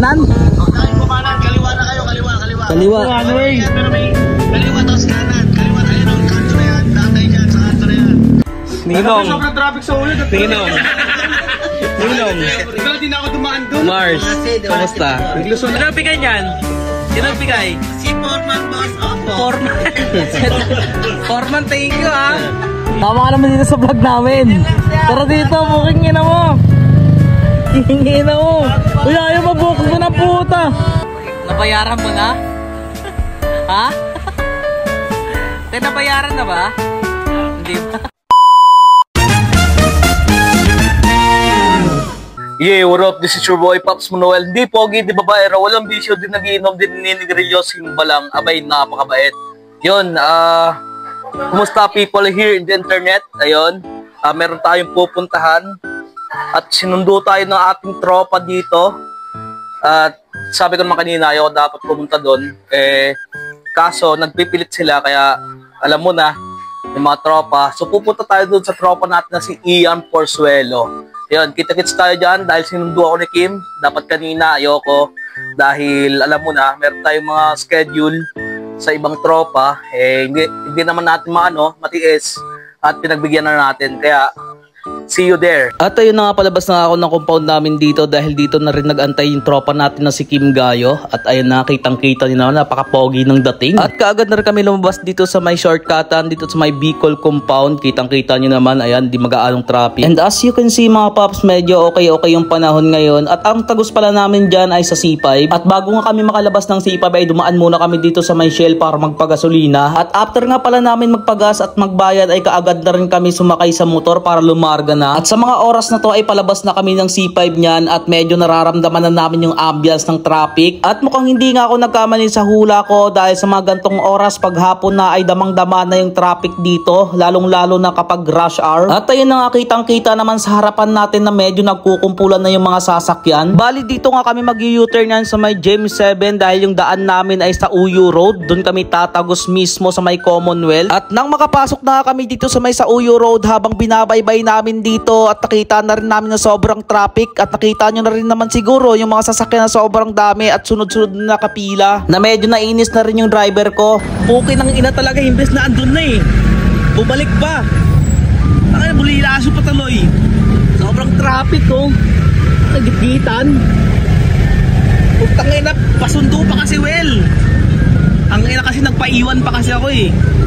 Kanan? Kanan po kanan, kaliwa na kayo, kaliwa. Kaliwa. Pero may kaliwa tapos kanan. Kaliwa tayo ng kanto na yan. Datay dyan sa kanto na yan. Ninong. Sobrang traffic sa ulit. Ninong. Ikaw din ako dumaan doon. Mars, kamusta? Sino bigay niyan? Sino bigay? Si Foreman boss. Foreman. Foreman, thank you ha. Tama ka naman dito sa vlog namin. Tara dito, booking ina mo. Hingin mo. Uy, ayaw mabook mo na puta. Nabayaran mo na? Ha? Nabayaran na ba? Hindi ba? Yeah, what up? This is your boy, Pops Manuel. Hindi pogi, di babaero. Walang bisyo, din nagiinom, din ninigrilyo, simba lang. Abay, napakabait. Yun, kumusta people here in the internet? Ayun, meron tayong pupuntahan. At sinundo tayo ng ating tropa dito. At sabi ko naman kanina, ayaw dapat pumunta doon. Kaso, nagpipilit sila, kaya alam mo na, yung mga tropa. So, pupunta tayo doon sa tropa natin na si Ian Porzuelo. Yun, kita-kits tayo dyan dahil sinundo ako ni Kim. Dapat kanina, ayoko. Dahil alam mo na, meron tayong mga schedule sa ibang tropa. Hindi naman natin matiis. At pinagbigyan na natin. Kaya, see you there. At ayun na nga, palabas na ako ng compound namin dito dahil dito na rin nag-antay yung tropa natin na si Kim Gayo. At ayun na, kitang-kita nyo na, napaka-pogi ng dating. At kaagad na rin kami lumabas dito sa may shortcutan, dito sa may Bicol compound. Kitang-kita nyo naman, ayan, di mag-aalong traffic. And as you can see mga paps, medyo okay yung panahon ngayon. At ang tagus pala namin dyan ay sa C5. At bago nga kami makalabas ng C5 ay dumaan muna kami dito sa may Shell para magpagasolina. At after nga pala namin magpagas at magbayad ay kaagad na rin kami sumakay sa motor para lumarga na. At sa mga oras na to ay palabas na kami ng C5 niyan at medyo nararamdaman na namin yung ambience ng traffic. At mukhang hindi nga ako nagkamali sa hula ko dahil sa mga gantong oras paghapon na ay damang-dama na yung traffic dito, lalong-lalo na kapag rush hour. At ayun na nga, kitang-kita naman sa harapan natin na medyo nagkukumpulan na yung mga sasakyan. Bali dito nga kami mag-U-turn yan sa may James 7 dahil yung daan namin ay sa Uyo Road. Doon kami tatagos mismo sa may Commonwealth. At nang makapasok na kami dito sa may sa Uyo Road habang binabaybay namin dito at nakita na rin namin na sobrang traffic at nakita nyo na rin naman siguro yung mga sasakyan na sobrang dami at sunod-sunod na nakapila na medyo nainis na rin yung driver ko. Puki ng ina talaga, imbes na andun na bumalik pa. Ay, bulilaso pa taloy. Sobrang traffic nagitgitan. Putang ina, pasundo pa kasi ang ina kasi nagpaiwan pa kasi ako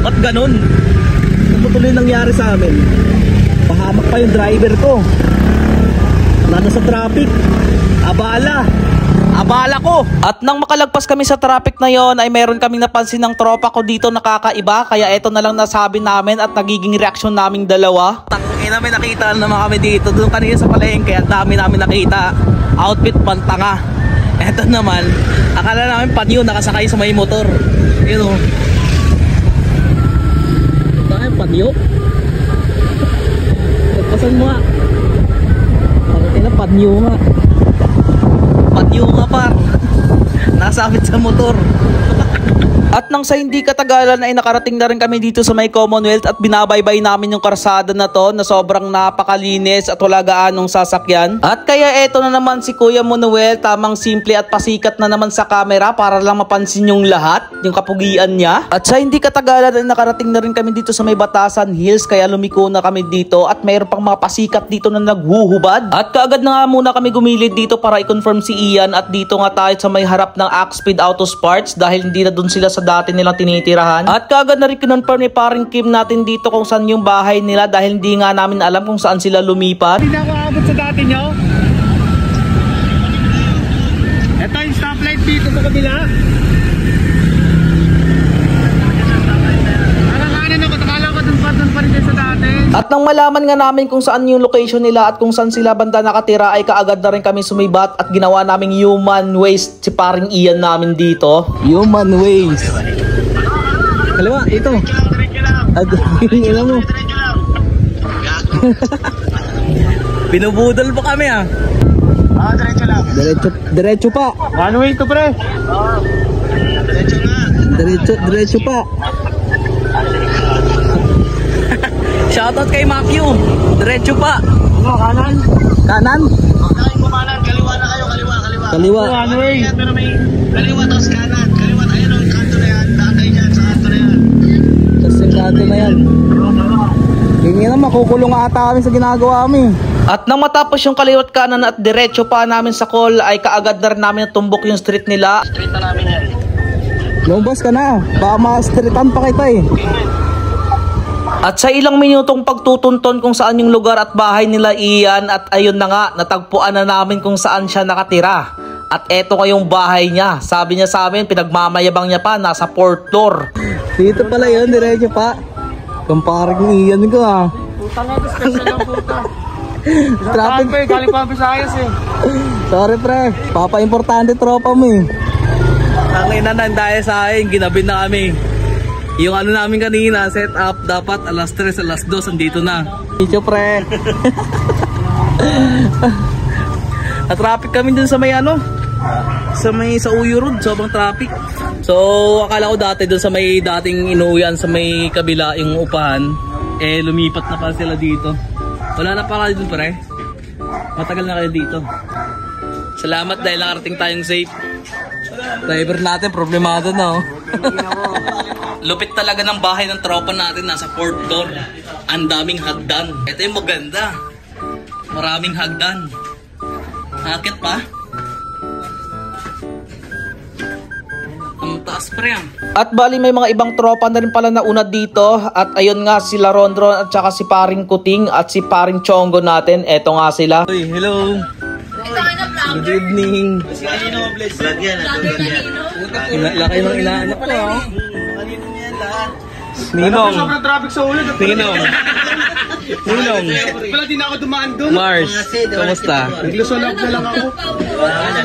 Ba't ganun? Ano tuloy nangyari sa amin? Pahamak pa yung driver ko. Nano sa traffic. Abala ko. At nang makalagpas kami sa traffic na yon ay meron kaming napansin ng tropa ko dito nakakaiba. Kaya eto na lang nasabi namin at nagiging reaksyon naming dalawa. Tangina, may nakita naman kami dito. Doon kanina sa palengke at dami namin nakita. Outfit pantanga. Eto naman, akala namin panyo nakasakay sa may motor. Yun Dahil panyo. Pasan mo nga. Panyo nga par. Nasabit sa motor. At nang sa hindi katagalan ay nakarating na rin kami dito sa may Commonwealth at binabaybay namin yung karsada na to na sobrang napakalinis at wala gaanong sasakyan. At kaya eto na naman si Kuya Manuel, tamang simple at pasikat na naman sa camera para lang mapansin yung lahat, yung kapugian niya. At sa hindi katagalan ay nakarating na rin kami dito sa may Batasan Hills kaya lumiko na kami dito at mayroon pang mga pasikat dito na naghuhubad. At kaagad na nga muna kami gumilid dito para i-confirm si Ian at dito nga tayo sa may harap ng Axpeed Auto Parts dahil hindi na dun sila sa dati nilang tinitirahan. At kaagad na rin kinonfirm ni paring Kim natin dito kung saan yung bahay nila dahil hindi nga namin alam kung saan sila lumipat. Hindi na ako abot sa dati nyo. Ito yung stoplight dito sa kabila. At nang malaman nga namin kung saan yung location nila at kung saan sila banda nakatira ay kaagad na rin kami sumibat at ginawa naming human waste si paring Ian namin dito. Human waste. Kaliwa, ito. Ito mo. Binubudol pa kami Diretso lang. Diretso pa. One way to pre. Diretso nga. Diretso pa. Shoutout kay Matthew. Diretso pa. Kanan. Kanan? Kanan po kanan. Kaliwa na kayo. Kaliwa. Kaliwa. Pero may kaliwa tapos kanan. Kaliwa, ayun o, kanto na yan. Daan kayo dyan sa kanto na yan. Kasi kanto na yan. Hindi na makukulong ata kami sa ginagawa kami. At nang matapos yung kaliwat kanan at diretso pa namin sa call, ay kaagad na rin namin tumbok yung street nila. Street na namin yan. Lumabas ka na, baka ma-streetan pa kita eh. At sa ilang minutong pagtutunton kung saan yung lugar at bahay nila Ian, at ayun na nga, natagpuan na namin kung saan siya nakatira. At eto ngayong bahay niya. Sabi niya sa amin, pinagmamayabang niya pa, nasa 4th floor. Dito pala yun, diretso pa. Kung parang Ian ko ah. Puta nga, special lang puta. Traffic. Traffic. Galing pa ang Visayas eh. Sorry pre, papa-importante tropa mo eh. Tangin na nang dahil sa akin, ginabi na kami. Yung ano namin kanina, set up, dapat alas 3, alas 2, andito na. Dito pre. Na-traffic kami dun sa may ano, sa Uyo Road, sobrang traffic. So akala ko dati dun sa may dating inuwian sa may kabila yung upahan, eh lumipat na pa sila dito. Wala na pa kayo dun pre. Matagal na kayo dito. Salamat dahil nakarating tayong safe. Driver natin, problemado na oh. Lupit talaga ng bahay ng tropa natin, nasa 4th floor. Ang daming hagdan. Ito yung maganda. Maraming hagdan. Hakit pa. Ang taas pa rin. At bali may mga ibang tropa na rin pala na una dito. At ayun nga sila Rondron at saka si Paring Kuting at si Paring Chongo natin. Eto nga sila. Hey, hello. Good evening. Vlog yan. Laki ng inaanak ko. Ninong. Sobrang traffic sa ulo. Ninong. Ninong. Wala din ako dumaan doon. Mars, kamusta? Naglusolog na lang ako.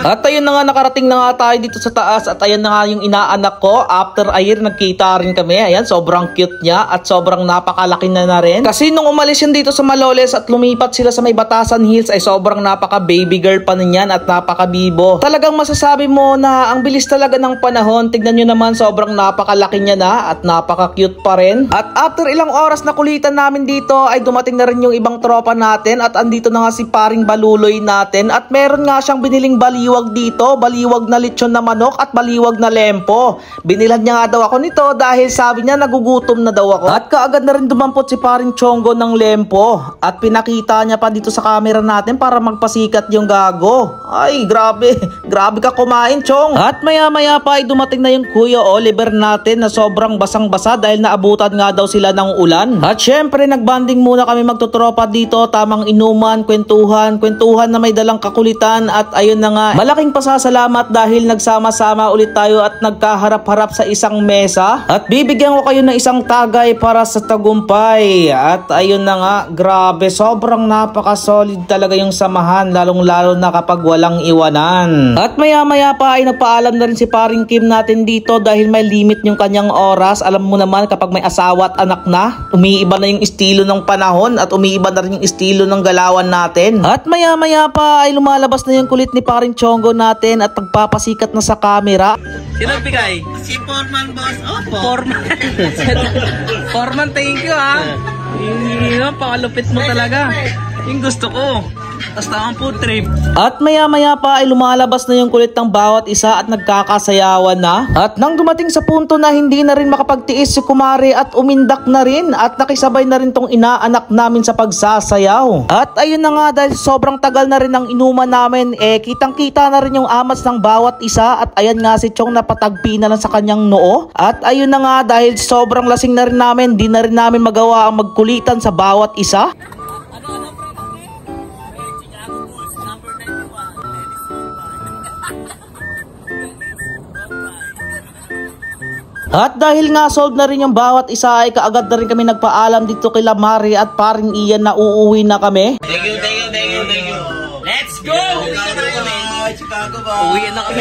At ayun na nga, nakarating na nga tayo dito sa taas. At ayun na nga yung inaanak ko. After a year, nagkita rin kami. Ayan, sobrang cute niya. At sobrang napakalaki na rin. Kasi nung umalis yun dito sa Malolos at lumipat sila sa may Batasan Hills, ay sobrang napaka baby girl pa niyan at napaka bibo. Talagang masasabi mo na ang bilis talaga ng panahon. Tignan nyo naman, sobrang napakalaki niya na at napaka cute pa rin. At after ilang oras na kulitan namin dito, ay dumating na rin yung ibang tropa natin. At andito na nga si Paring Baluloy natin. At meron nga siyang biniling baliwag dito, baliwag na lechon na manok at baliwag na lempo. Binilhan niya nga daw ako nito dahil sabi niya nagugutom na daw ako. At kaagad na rin dumampot si Paring Chongo ng lempo. At pinakita niya pa dito sa camera natin para magpasikat yung gago. Ay, grabe. Grabe ka kumain, Chong. At maya-maya pa ay dumating na yung Kuya Oliver natin na sobrang basang-basa dahil naabutan nga daw sila ng ulan. At syempre, nagbanding muna kami magtutropa dito. Tamang inuman, kwentuhan na may dalang kakulitan. At ayun na nga, malaking pasasalamat dahil nagsama-sama ulit tayo at nagkaharap-harap sa isang mesa. At bibigyan ko kayo ng isang tagay para sa tagumpay. At ayun na nga, grabe, sobrang napaka-solid talaga yung samahan, lalong-lalo na kapag walang iwanan. At maya-maya pa ay nagpaalam na rin si Paring Kim natin dito dahil may limit yung kanyang oras. Alam mo naman kapag may asawa at anak na, umiiba na yung estilo ng panahon at umiiba na rin yung estilo ng galawan natin. At maya-maya pa ay lumalabas na yung kulit ni Paring Chongo natin at nagpapasikat na sa camera. Sino bigay? Si Foreman boss. Opo. Foreman. Foreman, thank you ha. Yung pakalupit mo talaga. Yung gusto ko. Tapos tamang food trip. At maya-maya pa ay lumalabas na yung kulit ng bawat isa at nagkakasayawan na. At nang dumating sa punto na hindi na rin makapagtiis si Kumari at umindak na rin at nakisabay na rin tong inaanak namin sa pagsasayaw. At ayun na nga, dahil sobrang tagal na rin ang inuman namin, eh kitang-kita na rin yung amats ng bawat isa. At ayan nga si Chong napatagpi na lang sa kanyang noo. At ayun na nga, dahil sobrang lasing na rin namin, di na rin namin magawa ang magkulitan sa bawat isa. At dahil nga solved na rin yung bawat isa, ay kaagad na rin kami nagpaalam dito kila Mari at Paring Ian na uuwi na kami. Thank you. Let's go! Chicago ba? Uwi na kami.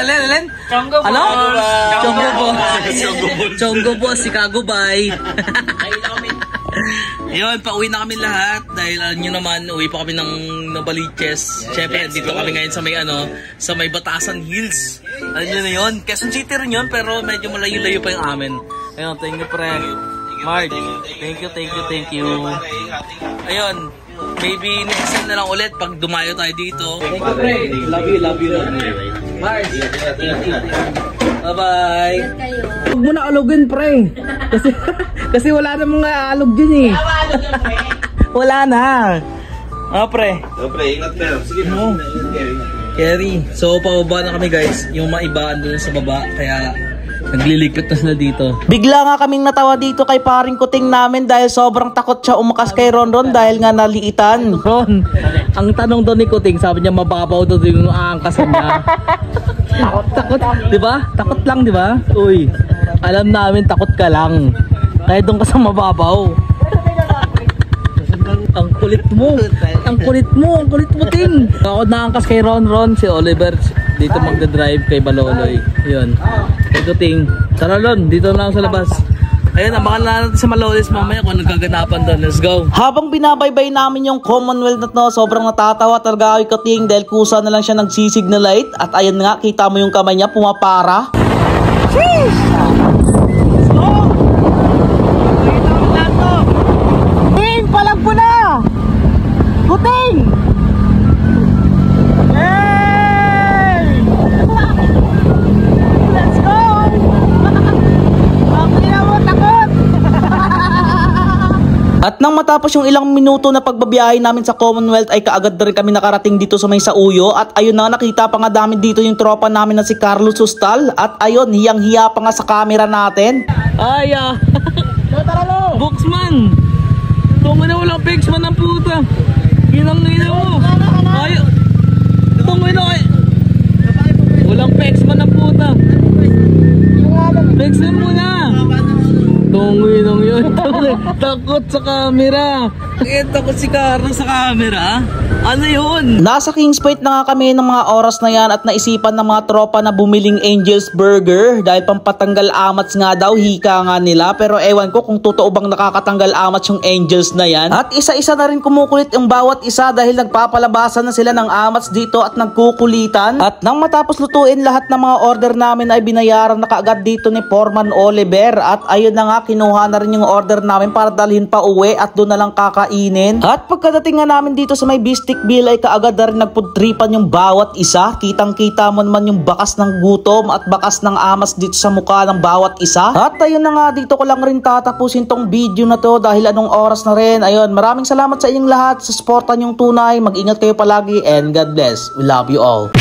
Len? Chongo po. Ano? Chongo po. Chongo po, Chicago bye. Yun, pauwi na kami lahat dahil alam nyo naman, uwi pa kami ng Novaliches. Siyempre, dito kami ngayon sa may Batasan Hills. Alam nyo na yun, Quezon City rin yun, pero medyo malayo-layo pa yung amin. Ayun, thank you, pre. Mark, thank you. Ayun, Maybe next time na lang ulit pag dumayo tayo dito. Thank you, pre. Love you, love you. Mars. Bye-bye. Huwag mo na alugin, pre. Kasi wala na mga alog dyan eh. Wala na. Pre. Pre, ingat pero. Sige mo. Kerry. So, pababa na kami guys. Yung maibaan dun sa baba. Kaya, naglilipat na sila dito. Bigla nga kaming natawa dito kay paring kuting namin dahil sobrang takot siya umakas kay Ronron dahil nga naliitan. Ron, ang tanong doon ni Kuting, sabi niya mababaw doon yung aangkasan niya. Takot, di ba? Takot lang, di ba? Uy, alam namin takot ka lang. Kaya doon ka sa mababaw. Ang kulit mo. Ang kulit mo. Ang kulit mo, Ting. Ako naangkas kay Ron, si Oliver dito magdadrive kay Baloloy. Yun. Ito, Ting. Tara, Ron. Dito na lang sa labas. Ayun, abangan na natin sa Malolos mamaya kung nagkaganapan doon. Let's go. Habang binabaybay namin yung Commonwealth na to, sobrang natatawa talaga ako kay Ting dahil kusa na lang siya nagsisignalite. At ayun nga, kita mo yung kamay niya pumapara. Sheesh! Let's go! Ting, palagpo na! Kuting! Hey! Let's go! Bakit mo takot? At nang matapos yung ilang minuto na pagbabiyahe namin sa Commonwealth ay kaagad na rin kami nakarating dito sa may Sauyo. At ayun na, nakita pa nga namin dito yung tropa namin na si Carlos Sustal. At ayun, hiyang-hiya pa nga sa camera natin. Ay, Boxman! Tungo na walang Pexman ng puta. Ginang-ina mo. Ay, tungo na kay. Walang Pexman ng puta. Pexman muna. Tungo yun. Takot sa camera. Takot si Carlos sa camera. Ano yun? Nasa Kings Point na nga kami ng mga oras na yan at naisipan ng mga tropa na bumiling Angel's Burger dahil pampatanggal amats nga daw, hika nga nila. Pero ewan ko kung totoo bang nakakatanggal amats yung Angels na yan. At isa-isa na rin kumukulit yung bawat isa dahil nagpapalabasan na sila ng amats dito at nagkukulitan. At nang matapos lutuin lahat ng mga order namin ay binayaran na kaagad dito ni Foreman Oliver. At ayun na nga, kinuha na rin yung order namin para dalhin pa uwi at doon na lang kakainin. At pagkadating nga namin dito sa may Bistic Bill ay kaagad na rin nagpudtripan yung bawat isa. Kitang-kita mo naman yung bakas ng gutom at bakas ng amas dito sa mukha ng bawat isa. At ayun na nga, dito ko lang rin tatapusin tong video na to dahil anong oras na rin. Ayun, maraming salamat sa inyong lahat sa suporta nyong tunay. Mag-ingat kayo palagi and God bless. We love you all.